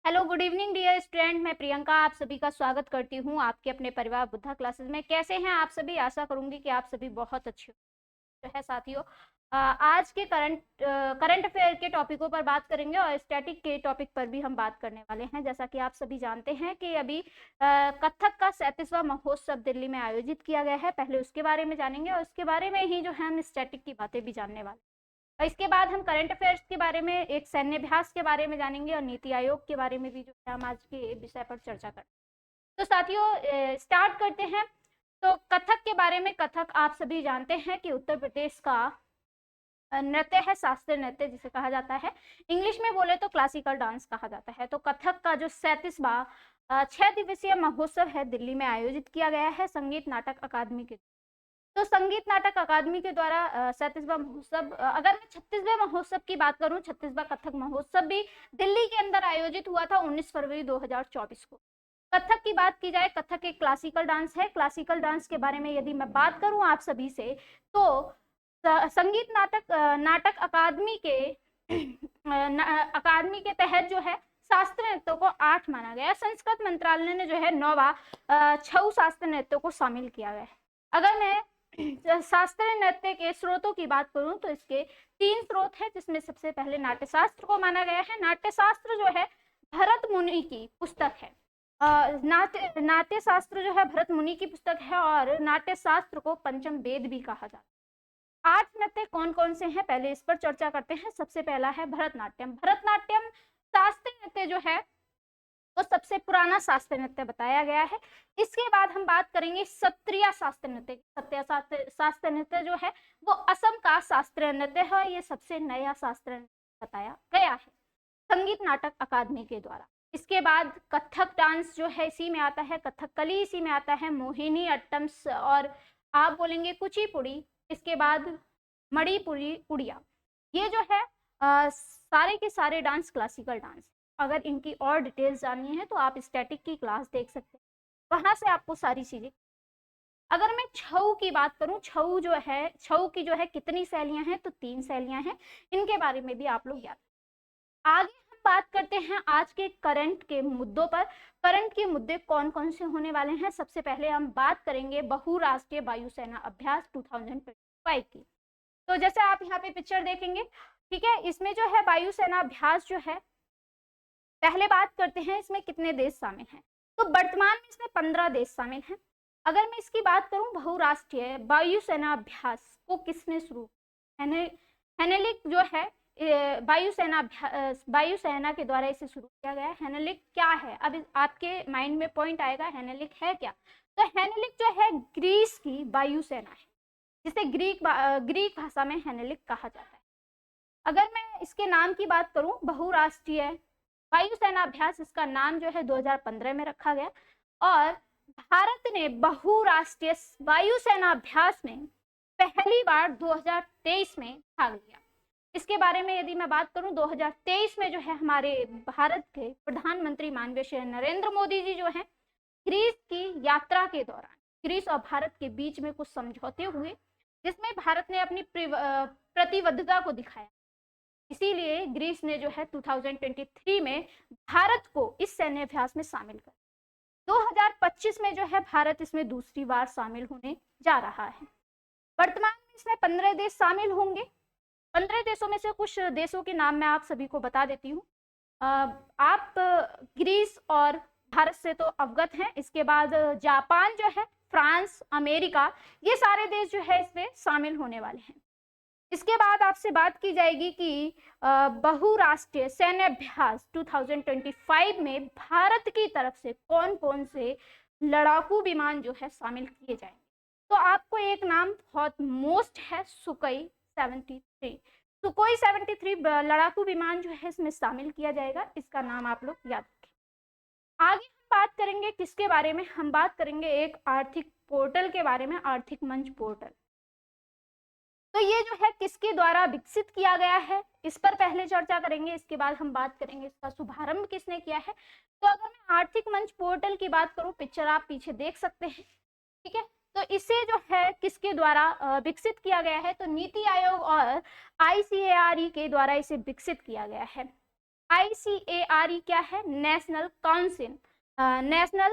Hello, good evening dear student. मैं प्रियंका आप सभी का स्वागत करती हूँ आपके अपने परिवार बुद्धा क्लासेस में। कैसे हैं आप सभी? आशा करूंगी कि आप सभी बहुत अच्छे जो है साथियों। आज के करंट अफेयर के टॉपिकों पर बात करेंगे और स्टैटिक के टॉपिक पर भी हम बात करने वाले हैं। जैसा कि आप सभी जानते हैं कि अभी कथक का 37वां महोत्सव दिल्ली में आयोजित किया गया है। पहले उसके बारे में जानेंगे और उसके बारे में ही जो है हम स्टैटिक की बातें भी जानने वाले हैं। और इसके बाद हम करंट अफेयर्स के बारे में, एक सैन्य अभ्यास के बारे में जानेंगे और नीति आयोग के बारे में भी जो है हम आज के विषय पर चर्चा करें। तो साथियों स्टार्ट करते हैं। तो कथक के बारे में, कथक आप सभी जानते हैं कि उत्तर प्रदेश का नृत्य है, शास्त्रीय नृत्य जिसे कहा जाता है। इंग्लिश में बोले तो क्लासिकल डांस कहा जाता है। तो कथक का जो 37वां 6 दिवसीय महोत्सव है दिल्ली में आयोजित किया गया है संगीत नाटक अकादमी के। तो संगीत नाटक अकादमी के द्वारा 37वां महोत्सव, अगर मैं 36वें महोत्सव की बात करूं, 36वां कथक महोत्सव भी दिल्ली के अंदर आयोजित हुआ था 19 फरवरी 2024 को। कथक की बात की जाए, कथक एक क्लासिकल डांस है। क्लासिकल डांस के बारे में यदि मैं बात करूं आप सभी से, तो संगीत नाटक अकादमी के अकादमी के तहत जो है शास्त्रीय नृत्यों को 8 माना गया। संस्कृत मंत्रालय ने जो है 9वां 6 शास्त्रीय नृत्यों को शामिल किया गया है। अगर मैं शास्त्रीय नृत्य के स्रोतों की बात करूं तो इसके 3 स्रोत हैं, जिसमें सबसे पहले नाट्यशास्त्र को माना गया है। नाट्यशास्त्र जो है भरत मुनि की पुस्तक है। नाट्य शास्त्र जो है भरत मुनि की पुस्तक है और नाट्य शास्त्र को पंचम वेद भी कहा जाता है। 8 नृत्य कौन कौन से हैं, पहले इस पर चर्चा करते हैं। सबसे पहला है भरतनाट्यम। भरतनाट्यम शास्त्रीय नृत्य जो है वो सबसे पुराना शास्त्रीय नृत्य बताया गया है। इसके बाद हम बात करेंगे सत्रिया शास्त्रीय नृत्य। सत्रिया शास्त्रीय नृत्य जो है वो असम का शास्त्रीय नृत्य है। ये सबसे नया शास्त्रीय नृत्य बताया गया है संगीत नाटक अकादमी के द्वारा। इसके बाद कथक डांस जो है इसी में आता है, कथकली इसी में आता है, मोहिनी अट्टम और आप बोलेंगे कुचिपुड़ी। इसके बाद मणिपुरी उड़िया। ये जो है सारे के सारे डांस क्लासिकल डांस। अगर इनकी और डिटेल्स जाननी है तो आप स्टैटिक की क्लास देख सकते हैं, वहां से आपको सारी चीजें। अगर मैं छऊ की बात करूं, छऊ जो है, छऊ की जो है कितनी शैलियां हैं, तो 3 शैलियां हैं। इनके बारे में भी आप लोग याद। आगे हम बात करते हैं आज के करंट के मुद्दों पर। करंट के मुद्दे कौन कौन से होने वाले हैं? सबसे पहले हम बात करेंगे बहुराष्ट्रीय वायुसेना अभ्यास 2025 की। तो जैसे आप यहाँ पे पिक्चर देखेंगे, ठीक है, इसमें जो है वायुसेना अभ्यास जो है, पहले बात करते हैं इसमें कितने देश शामिल हैं। तो वर्तमान में इसमें 15 देश शामिल हैं। अगर मैं इसकी बात करूं, बहुराष्ट्रीय वायुसेना अभ्यास को किसने शुरू, हेनेलिक जो है वायुसेना के द्वारा इसे शुरू किया गया। हेनेलिक क्या है? अब आपके माइंड में पॉइंट आएगा, हेनेलिक है क्या? तो हेनेलिक जो है ग्रीस की वायुसेना है, जिसे ग्रीक भाषा में हेनेलिक कहा जाता है। अगर मैं इसके नाम की बात करूं, बहुराष्ट्रीय वायुसेना अभ्यास, इसका नाम जो है 2015 में रखा गया और भारत ने बहुराष्ट्रीय वायुसेना अभ्यास में पहली बार 2023 में भाग लिया। इसके बारे में यदि मैं बात करूं, 2023 में जो है हमारे भारत के प्रधानमंत्री माननीय श्री नरेंद्र मोदी जी जो है ग्रीस की यात्रा के दौरान ग्रीस और भारत के बीच में कुछ समझौते हुए, जिसमें भारत ने अपनी प्रतिबद्धता को दिखाया। इसीलिए ग्रीस ने जो है 2023 में भारत को इस सैन्य अभ्यास में शामिल कर 2025 में जो है भारत इसमें दूसरी बार शामिल होने जा रहा है। वर्तमान में इसमें 15 देश शामिल होंगे। 15 देशों में से कुछ देशों के नाम मैं आप सभी को बता देती हूँ। आप ग्रीस और भारत से तो अवगत हैं। इसके बाद जापान जो है, फ्रांस, अमेरिका, ये सारे देश जो है इसमें शामिल होने वाले हैं। इसके बाद आपसे बात की जाएगी कि बहुराष्ट्रीय सैन्य अभ्यास 2025 में भारत की तरफ से कौन कौन से लड़ाकू विमान जो है शामिल किए जाएंगे। तो आपको एक नाम बहुत मोस्ट है, सुकोई 73। सुकोई 73 लड़ाकू विमान जो है इसमें शामिल किया जाएगा। इसका नाम आप लोग याद रखें। आगे हम बात करेंगे किसके बारे में? हम बात करेंगे एक आर्थिक पोर्टल के बारे में, आर्थिक मंच पोर्टल। तो ये जो है किसके द्वारा विकसित किया गया है, इस पर पहले चर्चा करेंगे। इसके बाद हम बात करेंगे इसका शुभारंभ किसने किया है। तो अगर मैं आर्थिक मंच पोर्टल की बात करूं, पिक्चर आप पीछे देख सकते हैं, ठीक है। तो इसे जो है किसके द्वारा विकसित किया गया है? तो नीति आयोग और ICAR के द्वारा इसे विकसित किया गया है। ICARE क्या है? National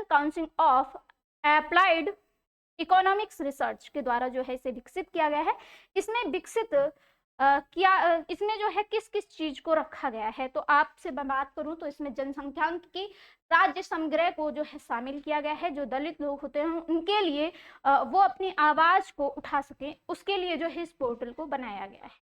council of applied economics research के द्वारा जो है इसे विकसित किया गया है। इसमें विकसित इसमें जो है किस किस चीज को रखा गया है, तो आपसे मैं बात करूं तो इसमें जनसंख्यांकिकी राज्य समग्र को जो है शामिल किया गया है। जो दलित लोग होते हैं उनके लिए वो अपनी आवाज को उठा सके, उसके लिए जो है इस पोर्टल को बनाया गया है।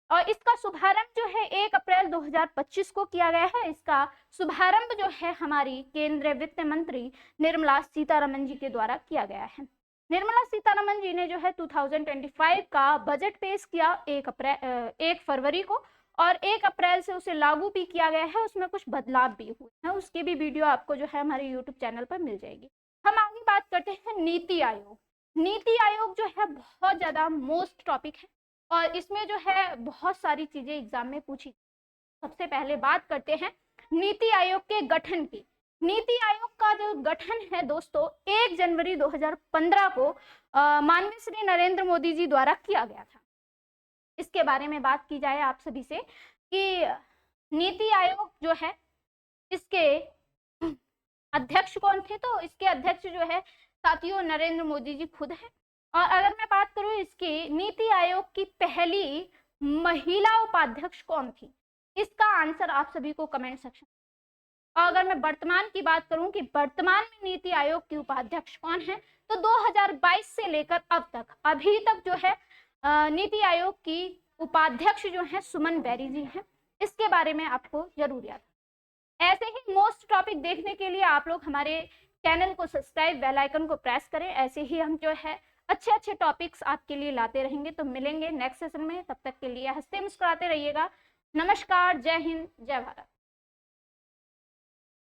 और इसका शुभारंभ जो है 1 अप्रैल 2025 को किया गया है। इसका शुभारंभ जो है हमारी केंद्रीय वित्त मंत्री निर्मला सीतारमण जी के द्वारा किया गया है। निर्मला सीतारमण जी ने जो है 2025 का बजट पेश किया 1 फरवरी को, और 1 अप्रैल से उसे लागू भी किया गया है। उसमें कुछ बदलाव भी हुए हैं, उसकी भी वीडियो आपको जो है हमारे यूट्यूब चैनल पर मिल जाएगी। हम आगे बात करते हैं नीति आयोग। नीति आयोग जो है बहुत ज्यादा मोस्ट टॉपिक है और इसमें जो है बहुत सारी चीजें एग्जाम में पूछी। सबसे पहले बात करते हैं नीति आयोग के गठन की। नीति आयोग का जो गठन है दोस्तों 1 जनवरी 2015 को माननीय श्री नरेंद्र मोदी जी द्वारा किया गया था। इसके बारे में बात की जाए आप सभी से कि नीति आयोग जो है इसके अध्यक्ष कौन थे, तो इसके अध्यक्ष जो है साथियों नरेंद्र मोदी जी खुद है। और अगर मैं बात करूं इसकी नीति आयोग की पहली महिला उपाध्यक्ष कौन थी, इसका आंसर आप सभी को कमेंट सेक्शन। और अगर मैं वर्तमान की बात करूं कि वर्तमान में नीति आयोग की उपाध्यक्ष कौन है, तो 2022 से लेकर अब तक अभी तक जो है नीति आयोग की उपाध्यक्ष जो है सुमन बैरी जी हैं। इसके बारे में आपको जरूर याद है। ऐसे ही मोस्ट टॉपिक देखने के लिए आप लोग हमारे चैनल को सब्सक्राइब, बेल आइकन को प्रेस करें। ऐसे ही हम जो है अच्छे अच्छे टॉपिक्स आपके लिए लाते रहेंगे। तो मिलेंगे नेक्स्ट सेशन में, तब तक के लिए हंसते मुस्कुराते रहिएगा। नमस्कार, जय हिंद, जय भारत।